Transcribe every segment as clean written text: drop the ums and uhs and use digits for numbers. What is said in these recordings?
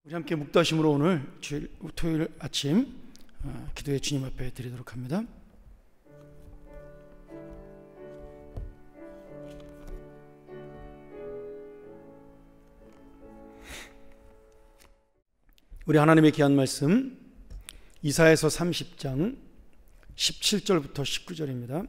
우리 함께 묵다심으로 오늘 토요일 아침 기도의 주님 앞에 드리도록 합니다. 우리 하나님의 귀한 말씀 이사야서 30장 17절부터 19절입니다.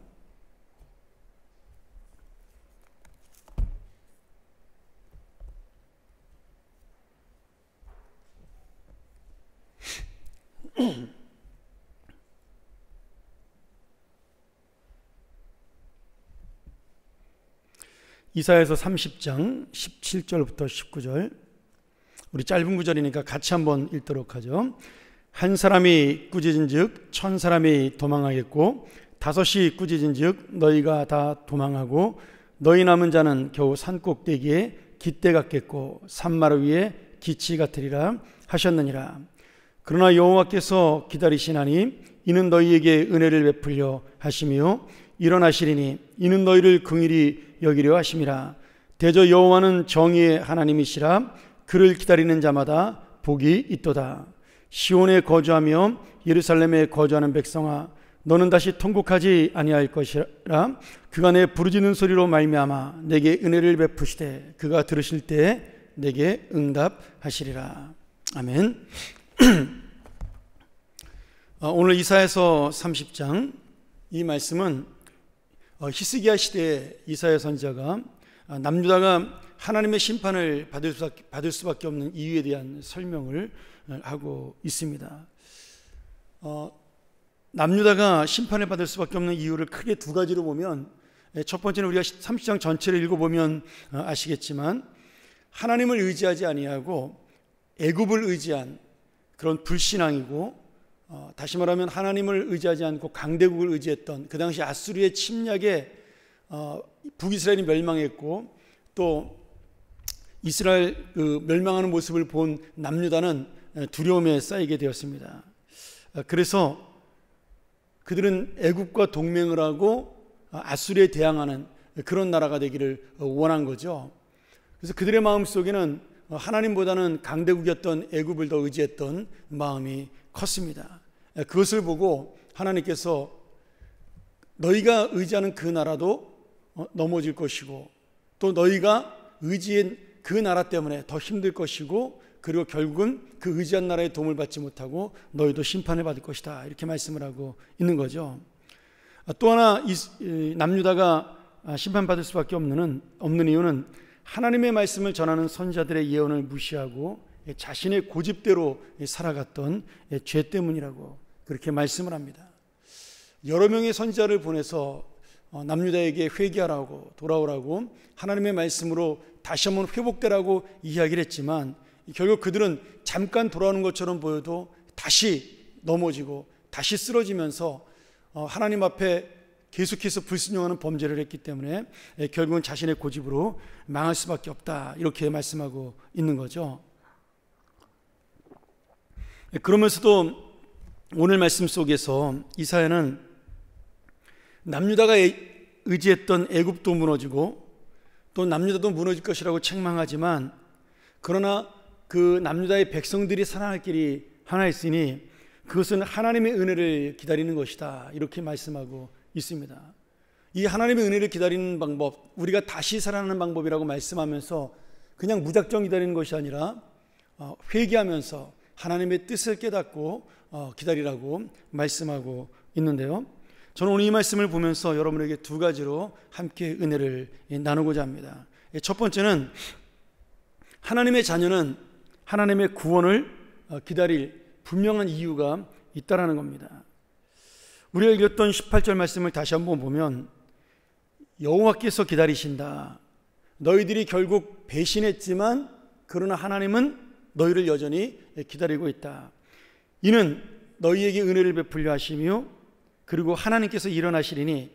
이사야서 30장 17절부터 19절, 우리 짧은 구절이니까 같이 한번 읽도록 하죠. 한 사람이 꾸짖은즉 천 사람이 도망하겠고 다섯이 꾸짖은즉 너희가 다 도망하고 너희 남은 자는 겨우 산꼭대기에 깃대 같겠고 산마루 위에 기치 같으리라 하셨느니라. 그러나 여호와께서 기다리시나니 이는 너희에게 은혜를 베풀려 하시며 일어나시리니 이는 너희를 긍휼히 여기려 하심이라. 대저 여호와는 정의의 하나님이시라. 그를 기다리는 자마다 복이 있도다. 시온에 거주하며 예루살렘에 거주하는 백성아, 너는 다시 통곡하지 아니할 것이라. 그가 내 부르짖는 소리로 말미암아 내게 은혜를 베푸시되 그가 들으실 때에 내게 응답하시리라. 아멘. 오늘 이사야서 30장 이 말씀은 히스기야 시대에 이사야 선지자가 남유다가 하나님의 심판을 받을 수밖에 없는 이유에 대한 설명을 하고 있습니다. 남유다가 심판을 받을 수밖에 없는 이유를 크게 두 가지로 보면, 첫 번째는 우리가 30장 전체를 읽어보면 아시겠지만 하나님을 의지하지 아니하고 애굽을 의지한 그런 불신앙이고, 다시 말하면 하나님을 의지하지 않고 강대국을 의지했던 그 당시 아수르의 침략에 북이스라엘이 멸망했고 또 이스라엘 멸망하는 모습을 본 남유다는 두려움에 쌓이게 되었습니다. 그래서 그들은 애굽과 동맹을 하고 아수르에 대항하는 그런 나라가 되기를 원한 거죠. 그래서 그들의 마음속에는 하나님보다는 강대국이었던 애굽을 더 의지했던 마음이 컸습니다. 그것을 보고 하나님께서 너희가 의지하는 그 나라도 넘어질 것이고 또 너희가 의지한 그 나라 때문에 더 힘들 것이고 그리고 결국은 그 의지한 나라의 도움을 받지 못하고 너희도 심판을 받을 것이다, 이렇게 말씀을 하고 있는 거죠. 또 하나 남유다가 심판받을 수밖에 없는 이유는 하나님의 말씀을 전하는 선지자들의 예언을 무시하고 자신의 고집대로 살아갔던 죄 때문이라고 그렇게 말씀을 합니다. 여러 명의 선지자를 보내서 남유다에게 회개하라고 돌아오라고 하나님의 말씀으로 다시 한번 회복되라고 이야기를 했지만 결국 그들은 잠깐 돌아오는 것처럼 보여도 다시 넘어지고 다시 쓰러지면서 하나님 앞에 계속해서 불순종하는 범죄를 했기 때문에 결국은 자신의 고집으로 망할 수밖에 없다, 이렇게 말씀하고 있는 거죠. 그러면서도 오늘 말씀 속에서 이사야는 남유다가 의지했던 애굽도 무너지고 또 남유다도 무너질 것이라고 책망하지만 그러나 그 남유다의 백성들이 살아날 길이 하나 있으니 그것은 하나님의 은혜를 기다리는 것이다, 이렇게 말씀하고 있습니다. 이 하나님의 은혜를 기다리는 방법, 우리가 다시 살아나는 방법이라고 말씀하면서 그냥 무작정 기다리는 것이 아니라 회개하면서 하나님의 뜻을 깨닫고 기다리라고 말씀하고 있는데요, 저는 오늘 이 말씀을 보면서 여러분에게 두 가지로 함께 은혜를 나누고자 합니다. 첫 번째는 하나님의 자녀는 하나님의 구원을 기다릴 분명한 이유가 있다라는 겁니다. 우리가 읽었던 18절 말씀을 다시 한번 보면 여호와께서 기다리신다. 너희들이 결국 배신했지만 그러나 하나님은 너희를 여전히 기다리고 있다. 이는 너희에게 은혜를 베풀려 하시며 그리고 하나님께서 일어나시리니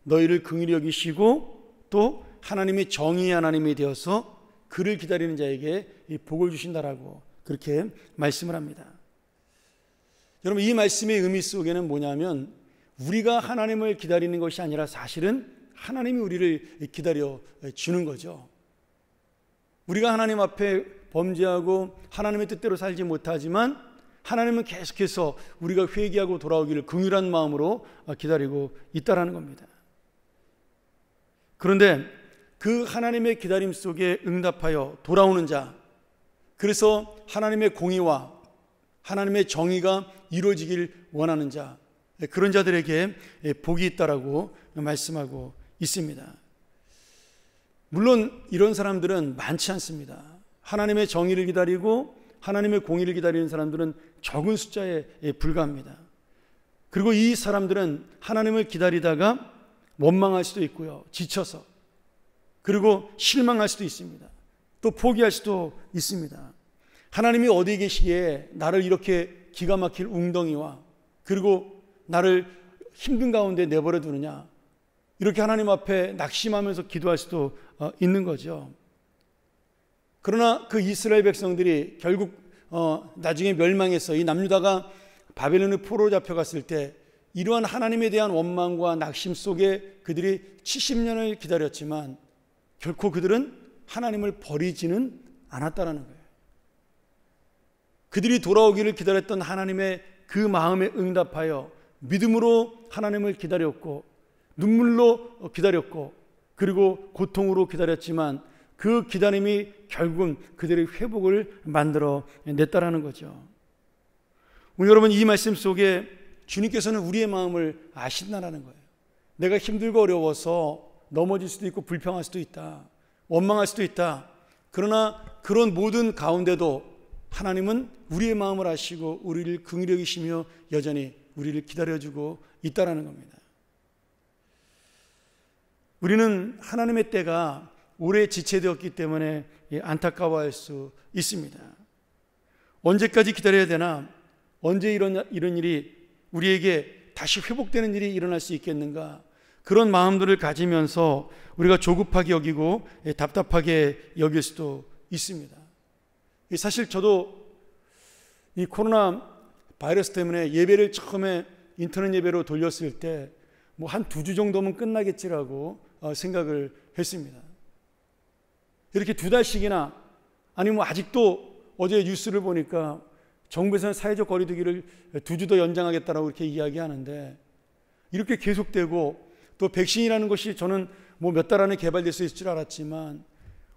너희를 긍휼히 여기시고 또 하나님이 정의의 하나님이 되어서 그를 기다리는 자에게 이 복을 주신다라고 그렇게 말씀을 합니다. 여러분, 이 말씀의 의미 속에는 뭐냐면 우리가 하나님을 기다리는 것이 아니라 사실은 하나님이 우리를 기다려 주는 거죠. 우리가 하나님 앞에 범죄하고 하나님의 뜻대로 살지 못하지만 하나님은 계속해서 우리가 회개하고 돌아오기를 긍휼한 마음으로 기다리고 있다라는 겁니다. 그런데 그 하나님의 기다림 속에 응답하여 돌아오는 자, 그래서 하나님의 공의와 하나님의 정의가 이루어지길 원하는 자, 그런 자들에게 복이 있다라고 말씀하고 있습니다. 물론 이런 사람들은 많지 않습니다. 하나님의 정의를 기다리고 하나님의 공의를 기다리는 사람들은 적은 숫자에 불과합니다. 그리고 이 사람들은 하나님을 기다리다가 원망할 수도 있고요, 지쳐서, 그리고 실망할 수도 있습니다. 또 포기할 수도 있습니다. 하나님이 어디 계시기에 나를 이렇게 기가 막힐 웅덩이와 그리고 나를 힘든 가운데 내버려 두느냐, 이렇게 하나님 앞에 낙심하면서 기도할 수도 있는 거죠. 그러나 그 이스라엘 백성들이 결국 나중에 멸망해서 이 남유다가 바벨론의 포로로 잡혀갔을 때 이러한 하나님에 대한 원망과 낙심 속에 그들이 70년을 기다렸지만 결코 그들은 하나님을 버리지는 않았다라는 거예요. 그들이 돌아오기를 기다렸던 하나님의 그 마음에 응답하여 믿음으로 하나님을 기다렸고 눈물로 기다렸고 그리고 고통으로 기다렸지만 그 기다림이 결국은 그들의 회복을 만들어 냈다라는 거죠. 오늘 여러분, 이 말씀 속에 주님께서는 우리의 마음을 아신다라는 거예요. 내가 힘들고 어려워서 넘어질 수도 있고 불평할 수도 있다, 원망할 수도 있다. 그러나 그런 모든 가운데도 하나님은 우리의 마음을 아시고 우리를 긍휼히 여기시며 여전히 우리를 기다려주고 있다라는 겁니다. 우리는 하나님의 때가 오래 지체되었기 때문에 안타까워할 수 있습니다. 언제까지 기다려야 되나? 언제 이런 일이 우리에게 다시 회복되는 일이 일어날 수 있겠는가? 그런 마음들을 가지면서 우리가 조급하게 여기고 답답하게 여길 수도 있습니다. 사실 저도 이 코로나 바이러스 때문에 예배를 처음에 인터넷 예배로 돌렸을 때 뭐 한 2주 정도면 끝나겠지라고 생각을 했습니다. 이렇게 2달씩이나, 아니면 아직도 어제 뉴스를 보니까 정부에서는 사회적 거리두기를 2주 더 연장하겠다라고 이렇게 이야기하는데, 이렇게 계속되고 또 백신이라는 것이 저는 뭐 몇 달 안에 개발될 수 있을 줄 알았지만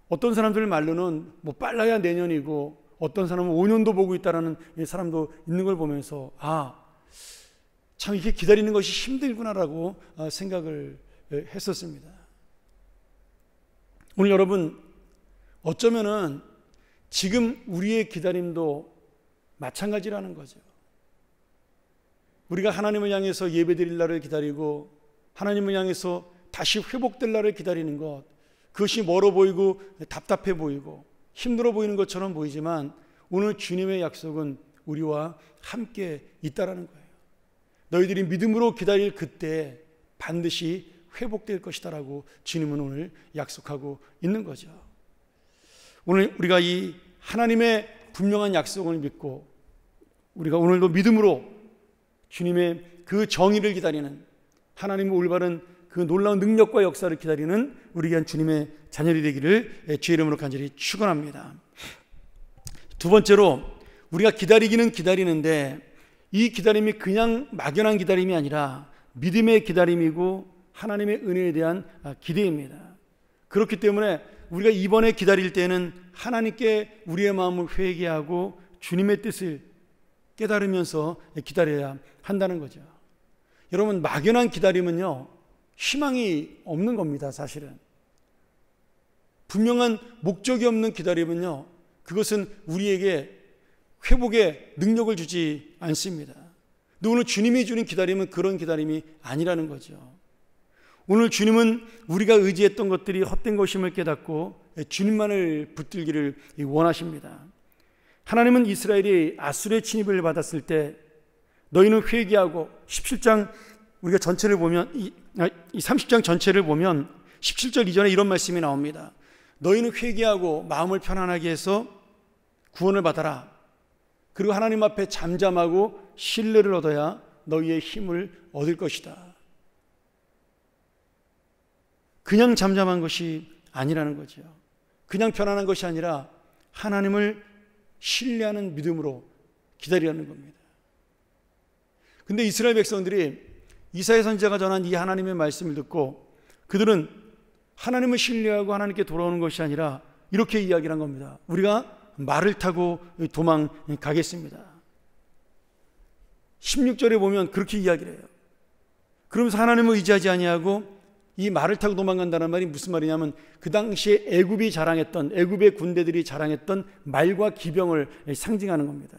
어떤 사람들 말로는 뭐 빨라야 내년이고 어떤 사람은 5년도 보고 있다라는 사람도 있는 걸 보면서 참 이게 기다리는 것이 힘들구나라고 생각을 했었습니다. 오늘 여러분, 어쩌면은 지금 우리의 기다림도 마찬가지라는 거죠. 우리가 하나님을 향해서 예배드릴 날을 기다리고 하나님을 향해서 다시 회복될 날을 기다리는 것, 그것이 멀어 보이고 답답해 보이고 힘들어 보이는 것처럼 보이지만 오늘 주님의 약속은 우리와 함께 있다라는 거예요. 너희들이 믿음으로 기다릴 그때 반드시 회복될 것이다라고 주님은 오늘 약속하고 있는 거죠. 오늘 우리가 이 하나님의 분명한 약속을 믿고 우리가 오늘도 믿음으로 주님의 그 정의를 기다리는, 하나님의 올바른 그 놀라운 능력과 역사를 기다리는 우리 귀한 주님의 자녀들이 되기를 주의 이름으로 간절히 축원합니다. 두 번째로, 우리가 기다리기는 기다리는데 이 기다림이 그냥 막연한 기다림이 아니라 믿음의 기다림이고 하나님의 은혜에 대한 기대입니다. 그렇기 때문에 우리가 이번에 기다릴 때는 하나님께 우리의 마음을 회개하고 주님의 뜻을 깨달으면서 기다려야 한다는 거죠. 여러분, 막연한 기다림은요, 희망이 없는 겁니다. 사실은 분명한 목적이 없는 기다림은요, 그것은 우리에게 회복의 능력을 주지 않습니다. 근데 오늘 주님이 주는 기다림은 그런 기다림이 아니라는 거죠. 오늘 주님은 우리가 의지했던 것들이 헛된 것임을 깨닫고 주님만을 붙들기를 원하십니다. 하나님은 이스라엘이 아수르의 침입을 받았을 때 너희는 회개하고 17장 우리가 전체를 보면 이 30장 전체를 보면 17절 이전에 이런 말씀이 나옵니다. 너희는 회개하고 마음을 편안하게 해서 구원을 받아라. 그리고 하나님 앞에 잠잠하고 신뢰를 얻어야 너희의 힘을 얻을 것이다. 그냥 잠잠한 것이 아니라는 거죠. 그냥 편안한 것이 아니라 하나님을 신뢰하는 믿음으로 기다리라는 겁니다. 근데 이스라엘 백성들이 이사야 선지자가 전한 이 하나님의 말씀을 듣고 그들은 하나님을 신뢰하고 하나님께 돌아오는 것이 아니라 이렇게 이야기를 한 겁니다. 우리가 말을 타고 도망가겠습니다. 16절에 보면 그렇게 이야기를 해요. 그러면서 하나님을 의지하지 아니하고 이 말을 타고 도망간다는 말이 무슨 말이냐면 그 당시에 애굽이 자랑했던, 애굽의 군대들이 자랑했던 말과 기병을 상징하는 겁니다.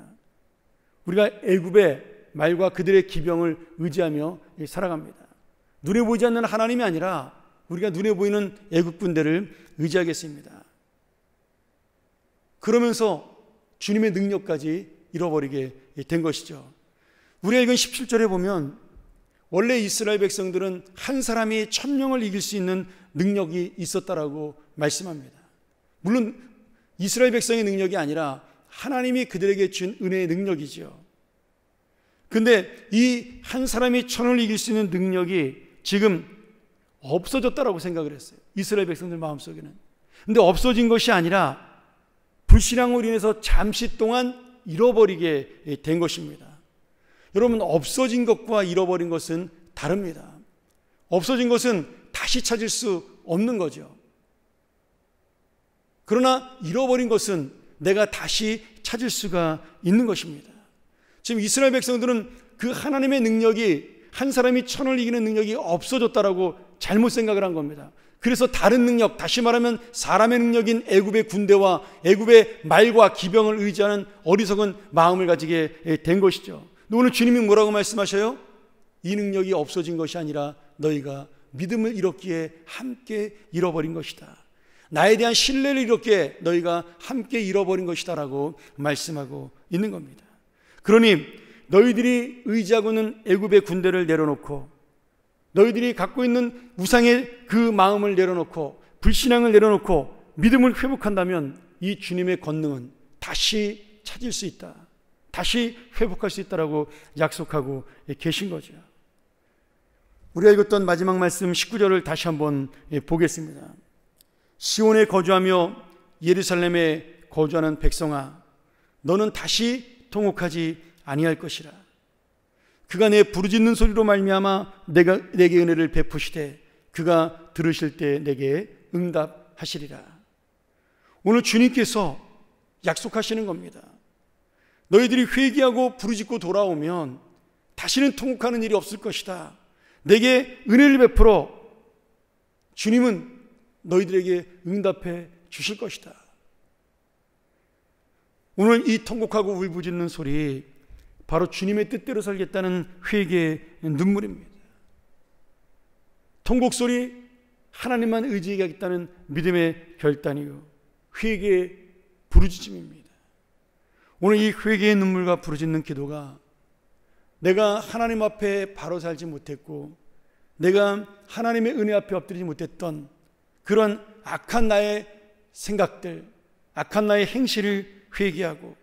우리가 애굽의 말과 그들의 기병을 의지하며 살아갑니다. 눈에 보이지 않는 하나님이 아니라 우리가 눈에 보이는 애굽 군대를 의지하겠습니다. 그러면서 주님의 능력까지 잃어버리게 된 것이죠. 우리가 읽은 17절에 보면 원래 이스라엘 백성들은 한 사람이 1000명을 이길 수 있는 능력이 있었다라고 말씀합니다. 물론 이스라엘 백성의 능력이 아니라 하나님이 그들에게 준 은혜의 능력이죠. 근데 이 한 사람이 1000을 이길 수 있는 능력이 지금 없어졌다라고 생각을 했어요. 이스라엘 백성들 마음속에는. 근데 없어진 것이 아니라 불신앙으로 인해서 잠시 동안 잃어버리게 된 것입니다. 여러분, 없어진 것과 잃어버린 것은 다릅니다. 없어진 것은 다시 찾을 수 없는 거죠. 그러나 잃어버린 것은 내가 다시 찾을 수가 있는 것입니다. 지금 이스라엘 백성들은 그 하나님의 능력이 한 사람이 1000을 이기는 능력이 없어졌다라고 잘못 생각을 한 겁니다. 그래서 다른 능력, 다시 말하면 사람의 능력인 애굽의 군대와 애굽의 말과 기병을 의지하는 어리석은 마음을 가지게 된 것이죠. 오늘 주님이 뭐라고 말씀하셔요? 이 능력이 없어진 것이 아니라 너희가 믿음을 잃었기에 함께 잃어버린 것이다. 나에 대한 신뢰를 잃었기에 너희가 함께 잃어버린 것이다 라고 말씀하고 있는 겁니다. 그러니 너희들이 의지하고 있는 애굽의 군대를 내려놓고 너희들이 갖고 있는 우상의 그 마음을 내려놓고 불신앙을 내려놓고 믿음을 회복한다면 이 주님의 권능은 다시 찾을 수 있다. 다시 회복할 수 있다라고 약속하고 계신 거죠. 우리가 읽었던 마지막 말씀 19절을 다시 한번 보겠습니다. 시온에 거주하며 예루살렘에 거주하는 백성아, 너는 다시 통곡하지 아니할 것이라. 그가 내 부르짖는 소리로 말미암아 내게 은혜를 베푸시되 그가 들으실 때 내게 응답하시리라. 오늘 주님께서 약속하시는 겁니다. 너희들이 회개하고 부르짖고 돌아오면 다시는 통곡하는 일이 없을 것이다. 내게 은혜를 베풀어 주님은 너희들에게 응답해 주실 것이다. 오늘 이 통곡하고 울부짖는 소리, 바로 주님의 뜻대로 살겠다는 회개의 눈물입니다. 통곡 소리, 하나님만 의지하겠다는 믿음의 결단이요, 회개의 부르짖음입니다. 오늘 이 회개의 눈물과 부르짖는 기도가 내가 하나님 앞에 바로 살지 못했고 내가 하나님의 은혜 앞에 엎드리지 못했던 그런 악한 나의 생각들, 악한 나의 행실을 회개하고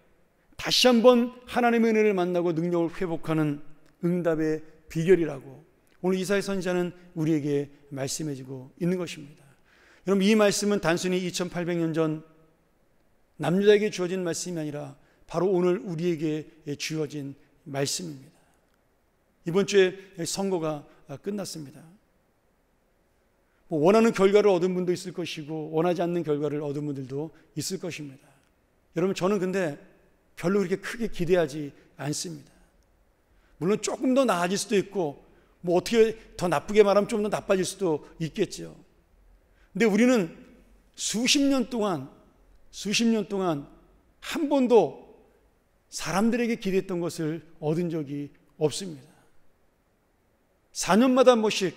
다시 한번 하나님의 은혜를 만나고 능력을 회복하는 응답의 비결이라고 오늘 이사야 선지자는 우리에게 말씀해주고 있는 것입니다. 여러분, 이 말씀은 단순히 2800년 전 남유다에게 주어진 말씀이 아니라 바로 오늘 우리에게 주어진 말씀입니다. 이번 주에 선거가 끝났습니다. 원하는 결과를 얻은 분도 있을 것이고 원하지 않는 결과를 얻은 분들도 있을 것입니다. 여러분, 저는 근데 별로 그렇게 크게 기대하지 않습니다. 물론 조금 더 나아질 수도 있고 어떻게 더 나쁘게 말하면 좀 더 나빠질 수도 있겠죠. 근데 우리는 수십 년 동안 한 번도 사람들에게 기대했던 것을 얻은 적이 없습니다. 4년마다 한 번씩,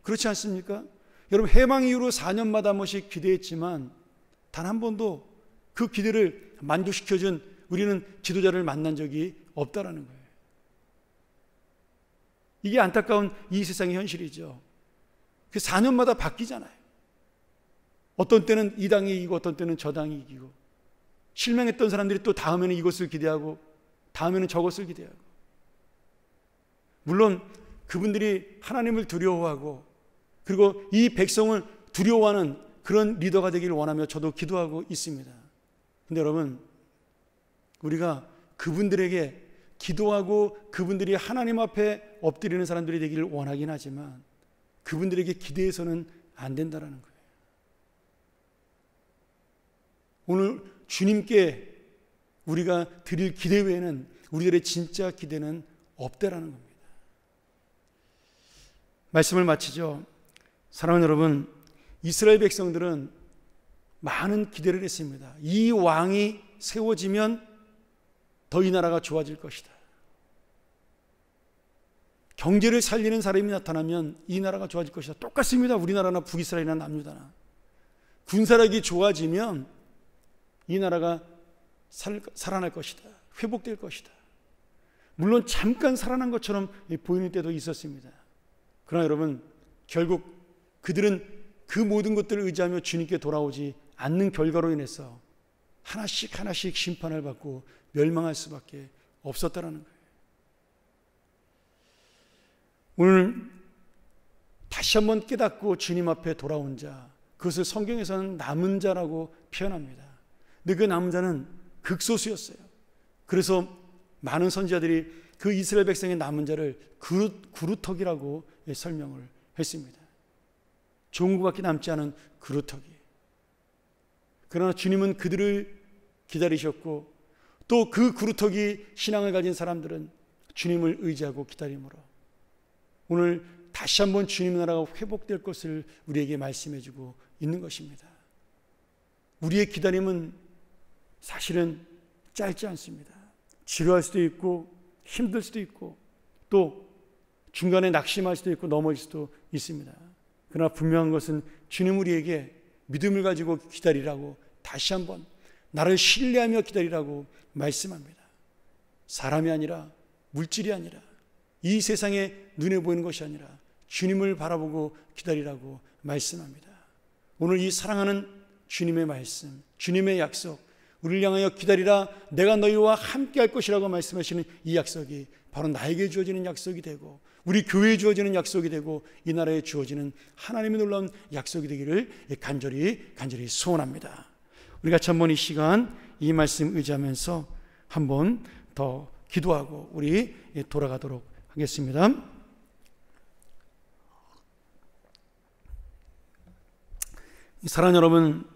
그렇지 않습니까? 여러분, 해방 이후로 4년마다 한 번씩 기대했지만 단 한 번도 그 기대를 만족시켜준 우리는 지도자를 만난 적이 없다라는 거예요. 이게 안타까운 이 세상의 현실이죠. 그 4년마다 바뀌잖아요. 어떤 때는 이 당이 이기고 어떤 때는 저 당이 이기고, 실망했던 사람들이 또 다음에는 이것을 기대하고 다음에는 저것을 기대하고. 물론 그분들이 하나님을 두려워하고 그리고 이 백성을 두려워하는 그런 리더가 되기를 원하며 저도 기도하고 있습니다. 근데 여러분, 우리가 그분들에게 기도하고 그분들이 하나님 앞에 엎드리는 사람들이 되기를 원하긴 하지만 그분들에게 기대해서는 안 된다는 거예요. 오늘 주님께 우리가 드릴 기대 외에는 우리들의 진짜 기대는 없다라는 겁니다. 말씀을 마치죠. 사랑하는 여러분, 이스라엘 백성들은 많은 기대를 했습니다. 이 왕이 세워지면 더 이 나라가 좋아질 것이다. 경제를 살리는 사람이 나타나면 이 나라가 좋아질 것이다. 똑같습니다. 우리나라나 북이스라엘이나 남유다나. 군사력이 좋아지면 이 나라가 살아날 것이다. 회복될 것이다. 물론 잠깐 살아난 것처럼 보이는 때도 있었습니다. 그러나 여러분, 결국 그들은 그 모든 것들을 의지하며 주님께 돌아오지 않는 결과로 인해서 하나씩 하나씩 심판을 받고 멸망할 수밖에 없었다라는 거예요. 오늘 다시 한번 깨닫고 주님 앞에 돌아온 자, 그것을 성경에서는 남은 자라고 표현합니다. 근데 그 남은 자는 극소수였어요. 그래서 많은 선지자들이 그 이스라엘 백성의 남은 자를 그루터기라고 설명을 했습니다. 종구밖에 남지 않은 그루터기. 그러나 주님은 그들을 기다리셨고 또 그 그루터기 신앙을 가진 사람들은 주님을 의지하고 기다림으로 오늘 다시 한번 주님 나라가 회복될 것을 우리에게 말씀해 주고 있는 것입니다. 우리의 기다림은 사실은 짧지 않습니다. 지루할 수도 있고 힘들 수도 있고 또 중간에 낙심할 수도 있고 넘어질 수도 있습니다. 그러나 분명한 것은 주님 우리에게 믿음을 가지고 기다리라고 다시 한번 나를 신뢰하며 기다리라고 말씀합니다. 사람이 아니라 물질이 아니라 이 세상에 눈에 보이는 것이 아니라 주님을 바라보고 기다리라고 말씀합니다. 오늘 이 사랑하는 주님의 말씀, 주님의 약속, 우리를 향하여 기다리라 내가 너희와 함께 할 것이라고 말씀하시는 이 약속이 바로 나에게 주어지는 약속이 되고 우리 교회에 주어지는 약속이 되고 이 나라에 주어지는 하나님의 놀라운 약속이 되기를 간절히 소원합니다. 우리 같이 한번 이 시간 이 말씀 의지하면서 한번 더 기도하고 우리 돌아가도록 하겠습니다. 사랑하는 여러분,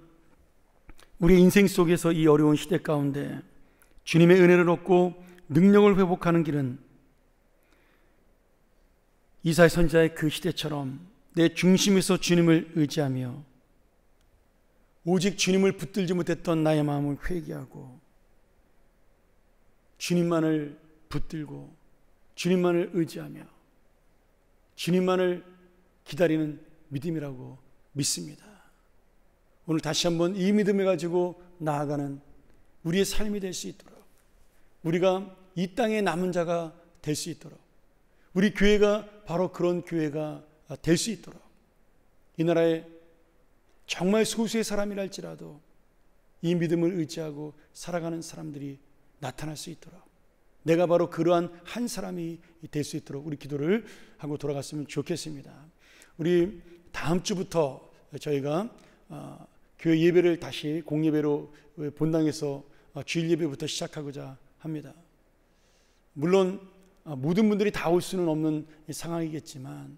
우리 인생 속에서 이 어려운 시대 가운데 주님의 은혜를 얻고 능력을 회복하는 길은 이사야 선지자의 그 시대처럼 내 중심에서 주님을 의지하며 오직 주님을 붙들지 못했던 나의 마음을 회개하고 주님만을 붙들고 주님만을 의지하며 주님만을 기다리는 믿음이라고 믿습니다. 오늘 다시 한번 이 믿음을 가지고 나아가는 우리의 삶이 될 수 있도록 우리가 이 땅의 남은 자가 될 수 있도록 우리 교회가 바로 그런 교회가 될 수 있도록 이 나라에 정말 소수의 사람이랄지라도 이 믿음을 의지하고 살아가는 사람들이 나타날 수 있도록 내가 바로 그러한 한 사람이 될 수 있도록 우리 기도를 하고 돌아갔으면 좋겠습니다. 우리 다음 주부터 저희가 교회 예배를 다시 공예배로 본당에서 주일 예배부터 시작하고자 합니다. 물론 모든 분들이 다 올 수는 없는 상황이겠지만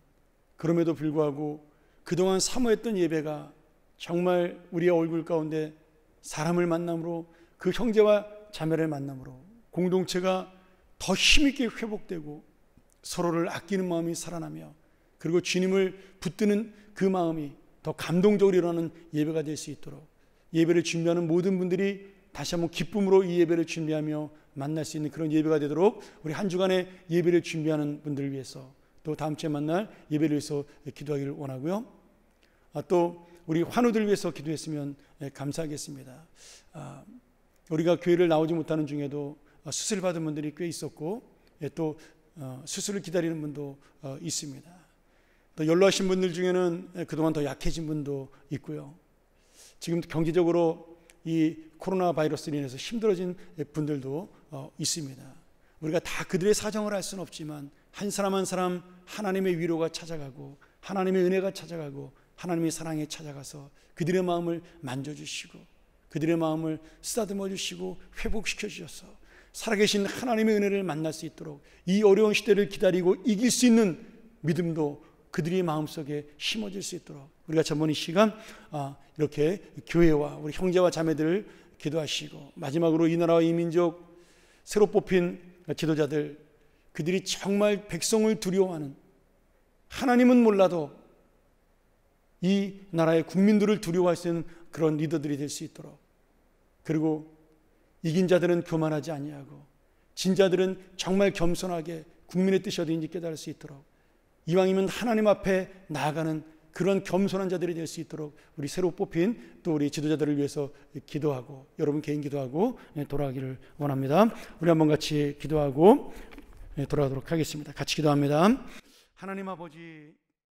그럼에도 불구하고 그동안 사모했던 예배가 정말 우리의 얼굴 가운데 사람을 만남으로 그 형제와 자매를 만남으로 공동체가 더 힘있게 회복되고 서로를 아끼는 마음이 살아나며 그리고 주님을 붙드는 그 마음이 더 감동적으로 일어나는 예배가 될 수 있도록 예배를 준비하는 모든 분들이 다시 한번 기쁨으로 이 예배를 준비하며 만날 수 있는 그런 예배가 되도록 우리 한 주간의 예배를 준비하는 분들을 위해서 또 다음 주에 만날 예배를 위해서 기도하기를 원하고요. 또 우리 환우들 위해서 기도했으면 감사하겠습니다. 우리가 교회를 나오지 못하는 중에도 수술 받은 분들이 꽤 있었고 또 수술을 기다리는 분도 있습니다. 또 연로하신 분들 중에는 그동안 더 약해진 분도 있고요. 지금 경제적으로 이 코로나 바이러스로 인해서 힘들어진 분들도 있습니다. 우리가 다 그들의 사정을 알 수는 없지만 한 사람 한 사람 하나님의 위로가 찾아가고 하나님의 은혜가 찾아가고 하나님의 사랑에 찾아가서 그들의 마음을 만져주시고 그들의 마음을 쓰다듬어 주시고 회복시켜 주셔서 살아계신 하나님의 은혜를 만날 수 있도록 이 어려운 시대를 기다리고 이길 수 있는 믿음도 그들의 마음속에 심어질 수 있도록 우리가 전번 이 시간 이렇게 교회와 우리 형제와 자매들을 기도하시고 마지막으로 이 나라와 이 민족 새로 뽑힌 지도자들 그들이 정말 백성을 두려워하는 하나님은 몰라도 이 나라의 국민들을 두려워할 수 있는 그런 리더들이 될 수 있도록 그리고 이긴 자들은 교만하지 아니하고 진 자들은 정말 겸손하게 국민의 뜻이 어디인지 깨달을 수 있도록 이왕이면 하나님 앞에 나아가는 그런 겸손한 자들이 될 수 있도록 우리 새로 뽑힌 또 우리 지도자들을 위해서 기도하고 여러분 개인 기도하고 돌아가기를 원합니다. 우리 한번 같이 기도하고 돌아가도록 하겠습니다. 같이 기도합니다. 하나님 아버지